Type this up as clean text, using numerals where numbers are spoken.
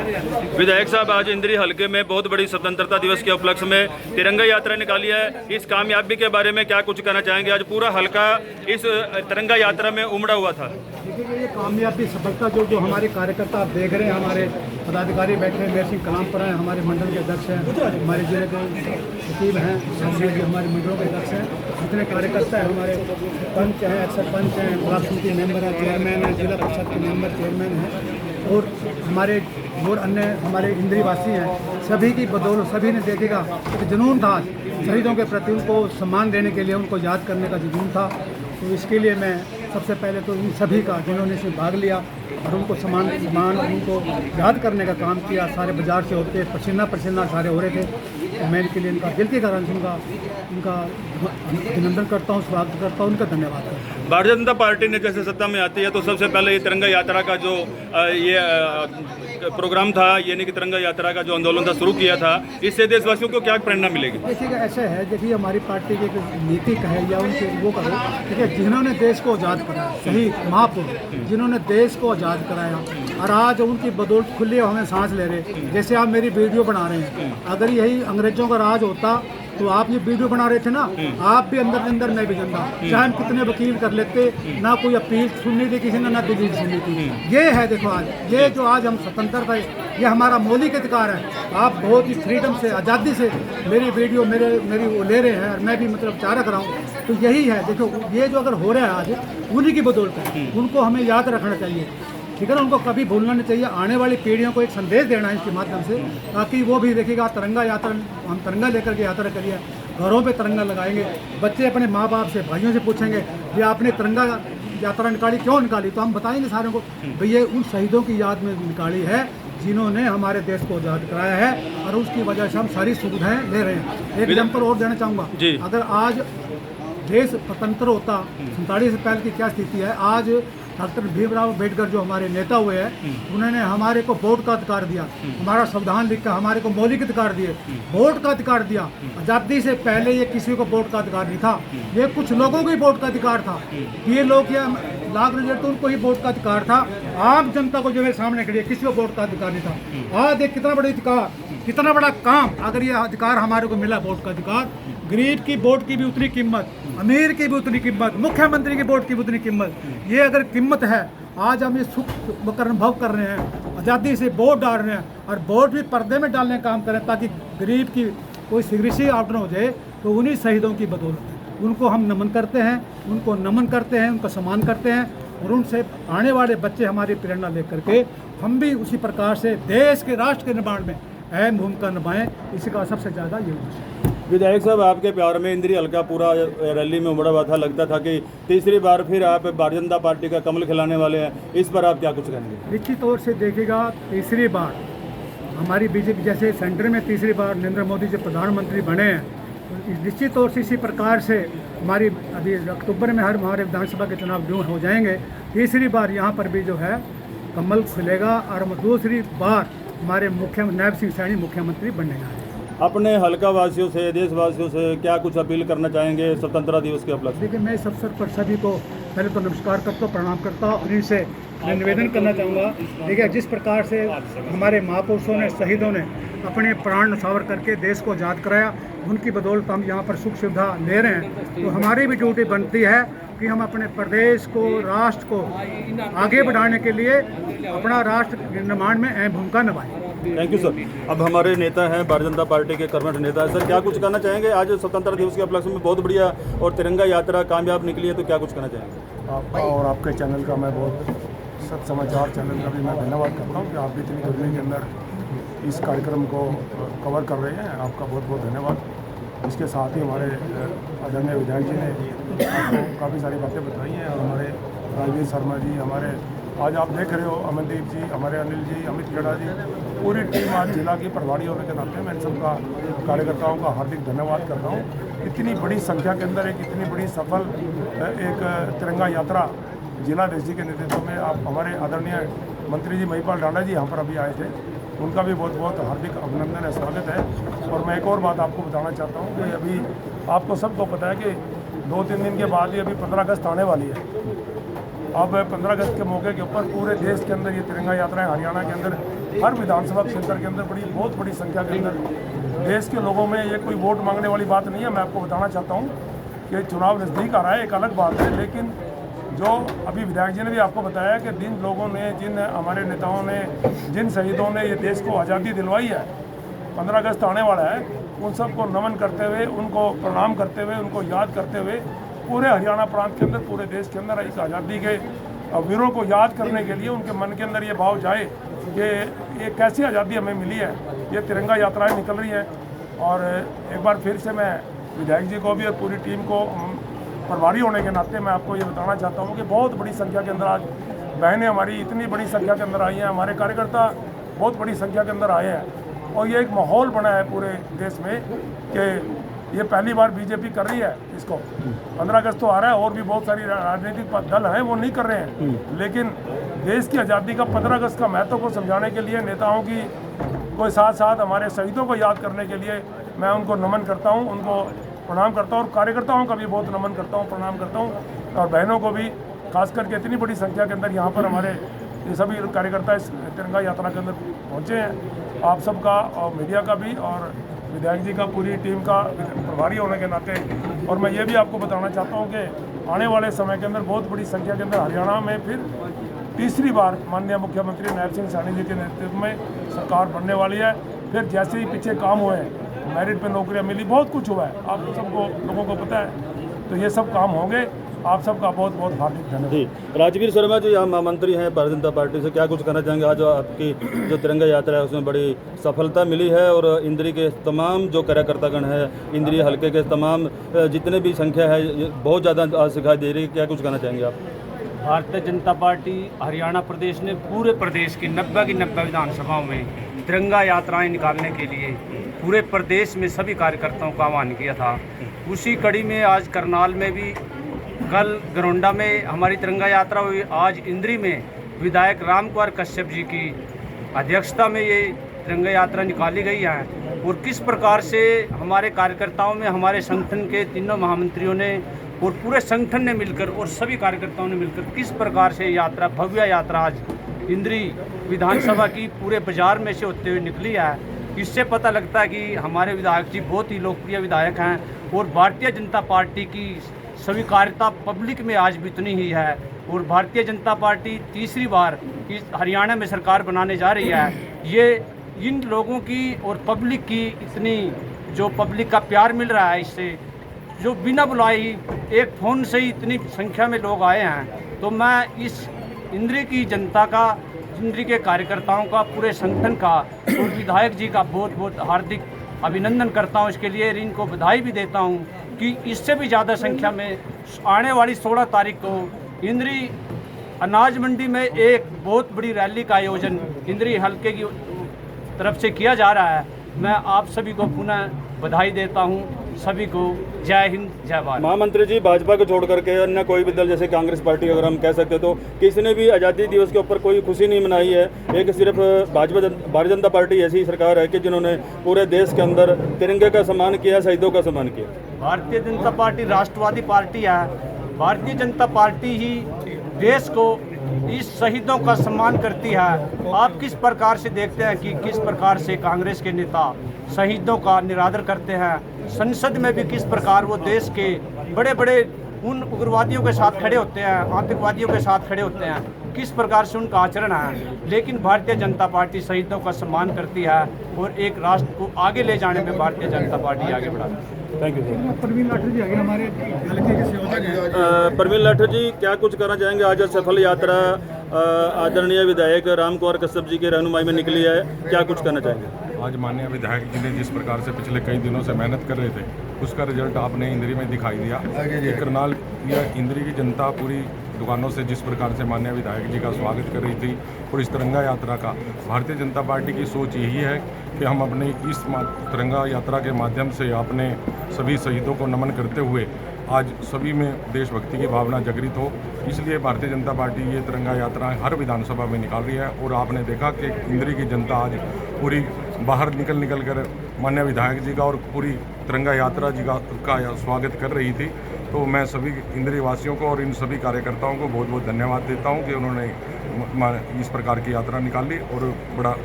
विधायक साहब, आज इंद्री हलके में बहुत बड़ी स्वतंत्रता दिवस के उपलक्ष्य में तिरंगा यात्रा निकाली है। इस कामयाबी के बारे में क्या कुछ कहना चाहेंगे? आज पूरा हलका इस तिरंगा यात्रा में उमड़ा हुआ था। देखिए, ये कामयाबी सफलता जो हमारे कार्यकर्ता आप देख रहे हैं, हमारे पदाधिकारी बैठे हैं, मेयर सिंह कलामपुरा हैं, हमारे मंडल के अध्यक्ष हैं, हमारे जिले के सचिव हैं, हमारे मंडलों के अध्यक्ष हैं, जितने कार्यकर्ता हैं, हमारे पंच हैं, एक्स सरपंच हैं, ब्लॉक समिति मेंबर हैं, चेयरमैन हैं, जिला परिषद के मेंबर चेयरमैन हैं और हमारे और अन्य हमारे इंद्री वासी हैं। सभी की बदौलत सभी ने देखेगा कि जुनून था शहीदों के प्रति, उनको सम्मान देने के लिए, उनको याद करने का जुनून था। तो इसके लिए मैं सबसे पहले तो इन सभी का जिन्होंने इसमें भाग लिया और उनको सम्मान उनको याद करने का काम किया, सारे बाजार से होते पसीना सारे हो रहे थे, तो मैं इनके लिए इनका दिल के कारण उनका अभिनंदन करता हूँ, स्वागत करता हूँ, उनका धन्यवाद करता हूँ। भारतीय जनता पार्टी ने जैसे सत्ता में आती है तो सबसे पहले ये तिरंगा यात्रा का जो ये प्रोग्राम था, यानी कि तिरंगा यात्रा का जो आंदोलन था शुरू किया था, इससे देशवासियों को क्या प्रेरणा मिलेगी? देखिए, ऐसे है, देखिए हमारी पार्टी की नीति कहे या उनसे वो करो, देखिए जिन्होंने देश को आज़ाद कराया, सही महापुरुष जिन्होंने देश को आज़ाद कराया और आज उनकी बदौलत खुली हमें सांस ले रहे। जैसे आप मेरी वीडियो बना रहे हैं, अगर यही अंग्रेजों का राज होता तो आप ये वीडियो बना रहे थे ना, आप भी अंदर मैं भी जनता, चाहे हम कितने वकील कर लेते, ना कोई अपील सुननी थी किसी ने, ना दलील सुननी थी। ये है, देखो आज ये जो आज हम स्वतंत्र है, ये हमारा मौलिक अधिकार है। आप बहुत ही फ्रीडम से, आज़ादी से मेरी वीडियो मेरी वो ले रहे हैं और मैं भी मतलब चाह रहा हूँ। तो यही है, देखो ये जो अगर हो रहा है आज उन्हीं की बदौलत है, उनको हमें याद रखना चाहिए, ठीक है ना, उनको कभी भूलना नहीं चाहिए। आने वाली पीढ़ियों को एक संदेश देना है इसके माध्यम से, ताकि वो भी देखेगा तिरंगा यात्रा, हम तिरंगा लेकर के यात्रा करिए, घरों पे तिरंगा लगाएंगे, बच्चे अपने माँ बाप से, भाइयों से पूछेंगे कि आपने तिरंगा यात्रा निकाली, क्यों निकाली? तो हम बताएंगे सारों को भैया उन शहीदों की याद में निकाली है जिन्होंने हमारे देश को आज़ाद कराया है और उसकी वजह से हम सारी सुविधाएँ ले रहे हैं। एक एग्जाम्पल और देना चाहूँगा, अगर आज देश स्वतंत्र होता 47 से पहले की क्या स्थिति है, आज डॉक्टर भीमराव अम्बेडकर जो हमारे नेता हुए हैं, उन्होंने हमारे को वोट का अधिकार दिया, हमारा संविधान लिखकर हमारे को मौलिक अधिकार दिए, वोट का अधिकार दिया। आज़ादी से पहले ये किसी को वोट का अधिकार नहीं था, ये कुछ लोगों को ही वोट का अधिकार था। ये लोग या लाख रिजल्ट तो उनको ही वोट का अधिकार था, आम जनता को जो है सामने खड़ी है, किसी को वोट का अधिकार नहीं था। आज एक कितना बड़ा अधिकार, कितना बड़ा काम, अगर ये अधिकार हमारे को मिला वोट का अधिकार, गरीब की वोट की भी उतनी कीमत, अमीर की भी उतनी कीमत, मुख्यमंत्री की वोट की भी उतनी कीमत, ये अगर कीमत है, आज हम ये सुख अनुभव कर रहे हैं, आज़ादी से वोट डाल रहे हैं और वोट भी पर्दे में डालने का काम करें ताकि गरीब की कोई सिगरेसी आउट न हो जाए, तो उन्हीं शहीदों की बदौलत है। उनको हम नमन करते हैं, उनका सम्मान करते हैं और उनसे आने वाले बच्चे हमारी प्रेरणा लेकर के हम भी उसी प्रकार से देश के, राष्ट्र के निर्माण में अहम भूमिका निभाएं, इसी का सबसे ज़्यादा ये है। विधायक साहब, आपके प्यार में इंद्री हल्का पूरा रैली में उमड़ा हुआ था, लगता था कि तीसरी बार फिर आप भारतीय जनता पार्टी का कमल खिलाने वाले हैं, इस पर आप क्या कुछ कहेंगे? निश्चित तौर से देखिएगा, तीसरी बार हमारी बीजेपी, जैसे सेंटर में तीसरी बार नरेंद्र मोदी जी प्रधानमंत्री बने हैं, तो निश्चित तौर से इसी प्रकार से हमारी अभी अक्टूबर में हमारे विधानसभा के चुनाव ड्यू हो जाएंगे, तीसरी बार यहाँ पर भी जो है कमल खिलेगा और हम दूसरी बार हमारे नायब सिंह सैनी मुख्यमंत्री बनने जा रहे हैं। अपने हल्का वासियों से, देशवासियों से क्या कुछ अपील करना चाहेंगे स्वतंत्रता दिवस के उपलक्ष्य? देखिए, मैं इस अवसर पर सभी को पहले तो नमस्कार करता हूँ, प्रणाम करता हूँ और इनसे मैं निवेदन करना चाहूँगा। देखिए, जिस प्रकार से हमारे महापुरुषों ने, शहीदों ने अपने प्राण न्यौछावर करके देश को आज़ाद कराया, उनकी बदौलत हम यहाँ पर सुख सुविधा ले रहे हैं, तो हमारी भी ड्यूटी बनती है कि हम अपने प्रदेश को, राष्ट्र को आगे बढ़ाने के लिए अपना राष्ट्र निर्माण में अहम भूमिका निभाएं। Thank you sir. अब हमारे नेता हैं, भारतीय जनता पार्टी के कर्मठ नेता हैं, सर क्या कुछ कहना चाहेंगे? आज स्वतंत्रता दिवस के उपलक्ष्य में बहुत बढ़िया और तिरंगा यात्रा कामयाब निकली है, तो क्या कुछ कहना चाहेंगे? आपका और आपके चैनल का मैं बहुत, सच समाचार चैनल का भी मैं धन्यवाद करता हूँ कि आप भी इतनी गर्मी के अंदर इस कार्यक्रम को कवर कर रहे हैं, आपका बहुत बहुत धन्यवाद। इसके साथ ही हमारे आदरणीय विधायक जी ने आपको काफ़ी सारी बातें बताई हैं और हमारे राजवीर शर्मा जी, हमारे आज आप देख रहे हो अमनदीप जी, हमारे अनिल जी, अमित खेड़ा जी, पूरी टीम आज जिला की प्रभारी होने के नाते मैं इन सबका कार्यकर्ताओं का हार्दिक धन्यवाद करता हूँ। इतनी बड़ी संख्या के अंदर एक इतनी बड़ी सफल एक तिरंगा यात्रा जिला जी के नेतृत्व में आप हमारे आदरणीय मंत्री जी महिपाल डांडा जी यहाँ पर अभी आए थे, उनका भी बहुत बहुत हार्दिक अभिनंदन है, स्वागत है। और मैं एक और बात आपको बताना चाहता हूँ कि अभी आपको सबको पता है कि 2-3 दिन के बाद ही अभी 15 अगस्त आने वाली है। अब 15 अगस्त के मौके के ऊपर पूरे देश के अंदर ये तिरंगा यात्राएं, हरियाणा के अंदर हर विधानसभा क्षेत्र के अंदर बहुत बड़ी संख्या के अंदर देश के लोगों में ये कोई वोट मांगने वाली बात नहीं है। मैं आपको बताना चाहता हूँ कि चुनाव नज़दीक आ रहा है, एक अलग बात है, लेकिन जो अभी विधायक जी ने भी आपको बताया कि जिन लोगों ने, जिन हमारे नेताओं ने, जिन शहीदों ने ये देश को आज़ादी दिलवाई है, 15 अगस्त आने वाला है, उन सबको नमन करते हुए, उनको प्रणाम करते हुए, उनको याद करते हुए पूरे हरियाणा प्रांत के अंदर, पूरे देश के अंदर इस आज़ादी के वीरों को याद करने के लिए उनके मन के अंदर ये भाव जाए कि ये कैसी आज़ादी हमें मिली है। ये तिरंगा यात्राएं निकल रही हैं और एक बार फिर से मैं विधायक जी को भी और पूरी टीम को प्रभारी होने के नाते मैं आपको ये बताना चाहता हूँ कि बहुत बड़ी संख्या के अंदर आज बहनें हमारी इतनी बड़ी संख्या के अंदर आई हैं, हमारे कार्यकर्ता बहुत बड़ी संख्या के अंदर आए हैं और ये एक माहौल बना है पूरे देश में कि ये पहली बार बीजेपी कर रही है इसको। 15 अगस्त तो आ रहा है और भी बहुत सारी राजनीतिक दल हैं वो नहीं कर रहे हैं, लेकिन देश की आज़ादी का 15 अगस्त का महत्व को समझाने के लिए नेताओं की को साथ साथ हमारे शहीदों को याद करने के लिए मैं उनको नमन करता हूँ, उनको प्रणाम करता हूँ और कार्यकर्ताओं का भी बहुत नमन करता हूँ, प्रणाम करता हूँ और बहनों को भी खास करके इतनी बड़ी संख्या के अंदर यहाँ पर हमारे ये सभी कार्यकर्ता इस तिरंगा यात्रा के अंदर पहुँचे हैं। आप सबका और मीडिया का भी और विधायक जी का, पूरी टीम का प्रभारी होने के नाते और मैं ये भी आपको बताना चाहता हूँ कि आने वाले समय के अंदर बहुत बड़ी संख्या के अंदर हरियाणा में फिर तीसरी बार माननीय मुख्यमंत्री नायब सिंह सैनी जी के नेतृत्व में सरकार बनने वाली है। फिर जैसे ही पीछे काम हुए हैं, मेरिट पे नौकरियां मिली, बहुत कुछ हुआ है, आप सबको लोगों को पता है, तो ये सब काम होंगे। आप सबका बहुत बहुत हार्दिक धन्यवाद। जी, राजवीर शर्मा जी यहाँ महामंत्री हैं भारतीय जनता पार्टी से, क्या कुछ कहना चाहेंगे? आज आपकी जो तिरंगा यात्रा है उसमें बड़ी सफलता मिली है और इंद्री के तमाम जो कार्यकर्तागण है, इंद्री हल्के के तमाम जितने भी संख्या है बहुत ज़्यादा आज दिखाई दे रही है, क्या कुछ कहना चाहेंगे आप? भारतीय जनता पार्टी हरियाणा प्रदेश ने पूरे प्रदेश की 90 विधानसभाओं में तिरंगा यात्राएं निकालने के लिए पूरे प्रदेश में सभी कार्यकर्ताओं का आह्वान किया था। उसी कड़ी में आज करनाल में भी, कल गरोंडा में हमारी तिरंगा यात्रा हुई, आज इंद्री में विधायक रामकुमार कश्यप जी की अध्यक्षता में ये तिरंगा यात्रा निकाली गई है। और किस प्रकार से हमारे कार्यकर्ताओं में, हमारे संगठन के तीनों महामंत्रियों ने और पूरे संगठन ने मिलकर और सभी कार्यकर्ताओं ने मिलकर किस प्रकार से यात्रा, भव्य यात्रा आज इंद्री विधानसभा की पूरे बाजार में से होते हुए निकली है। इससे पता लगता है कि हमारे विधायक जी बहुत ही लोकप्रिय विधायक हैं और भारतीय जनता पार्टी की स्वीकार्यता पब्लिक में आज भी उतनी ही है। और भारतीय जनता पार्टी तीसरी बार इस हरियाणा में सरकार बनाने जा रही है। ये इन लोगों की और पब्लिक की इतनी जो पब्लिक का प्यार मिल रहा है, इससे जो बिना बुलाए ही एक फ़ोन से ही इतनी संख्या में लोग आए हैं, तो मैं इस इंद्री की जनता का, इंद्री के कार्यकर्ताओं का, पूरे संगठन का और विधायक जी का बहुत बहुत हार्दिक अभिनंदन करता हूं। इसके लिए इनको बधाई भी देता हूं कि इससे भी ज़्यादा संख्या में आने वाली 16 तारीख को इंद्री अनाज मंडी में एक बहुत बड़ी रैली का आयोजन इंद्री हल्के की तरफ से किया जा रहा है। मैं आप सभी को पुनः बधाई देता हूं, सभी को जय हिंद, जय भारत। महामंत्री जी, भाजपा को छोड़ करके अन्य कोई भी दल जैसे कांग्रेस पार्टी अगर हम कह सकते तो किसी ने भी आज़ादी दिवस के ऊपर कोई खुशी नहीं मनाई है। एक सिर्फ भारतीय जनता पार्टी ऐसी सरकार है कि जिन्होंने पूरे देश के अंदर तिरंगे का सम्मान किया, शहीदों का सम्मान किया। भारतीय जनता पार्टी राष्ट्रवादी पार्टी है। भारतीय जनता पार्टी ही देश को, इस शहीदों का सम्मान करती है। आप किस प्रकार से देखते हैं कि किस प्रकार से कांग्रेस के नेता शहीदों का निरादर करते हैं। संसद में भी किस प्रकार वो देश के बड़े बड़े उन उग्रवादियों के साथ खड़े होते हैं, आतंकवादियों के साथ खड़े होते हैं, किस प्रकार से उनका आचरण है। लेकिन भारतीय जनता पार्टी शहीदों का सम्मान करती है और एक राष्ट्र को आगे ले जाने में भारतीय जनता पार्टी आगे बढ़ाती है। Thank you sir. Praveen Lathar ji आगे हमारे हल्के के संयोजक हैं। प्रवीण लाठर जी, क्या कुछ कहना चाहेंगे? आज सफल यात्रा आदरणीय विधायक रामकुमार कश्यप जी की रहनुमाई में निकली है, क्या कुछ कहना चाहेंगे? आज माननीय विधायक जी ने जिस प्रकार से पिछले कई दिनों से मेहनत कर रहे थे, उसका रिजल्ट आपने इंद्री में दिखाई दिया। करनाल या इंद्री की जनता पूरी दुकानों से जिस प्रकार से माननीय विधायक जी का स्वागत कर रही थी और इस तिरंगा यात्रा का, भारतीय जनता पार्टी की सोच यही है कि हम अपनी इस तिरंगा यात्रा के माध्यम से अपने सभी शहीदों को नमन करते हुए आज सभी में देशभक्ति की भावना जागृत हो। इसलिए भारतीय जनता पार्टी ये तिरंगा यात्रा हर विधानसभा में निकाल रही है और आपने देखा कि इंद्री की जनता आज पूरी बाहर निकल कर माननीय विधायक जी का और पूरी तिरंगा यात्रा जी का स्वागत कर रही थी। तो मैं सभी इंद्री वासियों को और इन सभी कार्यकर्ताओं को बहुत बहुत धन्यवाद देता हूं कि उन्होंने इस प्रकार की यात्रा निकाली और बड़ा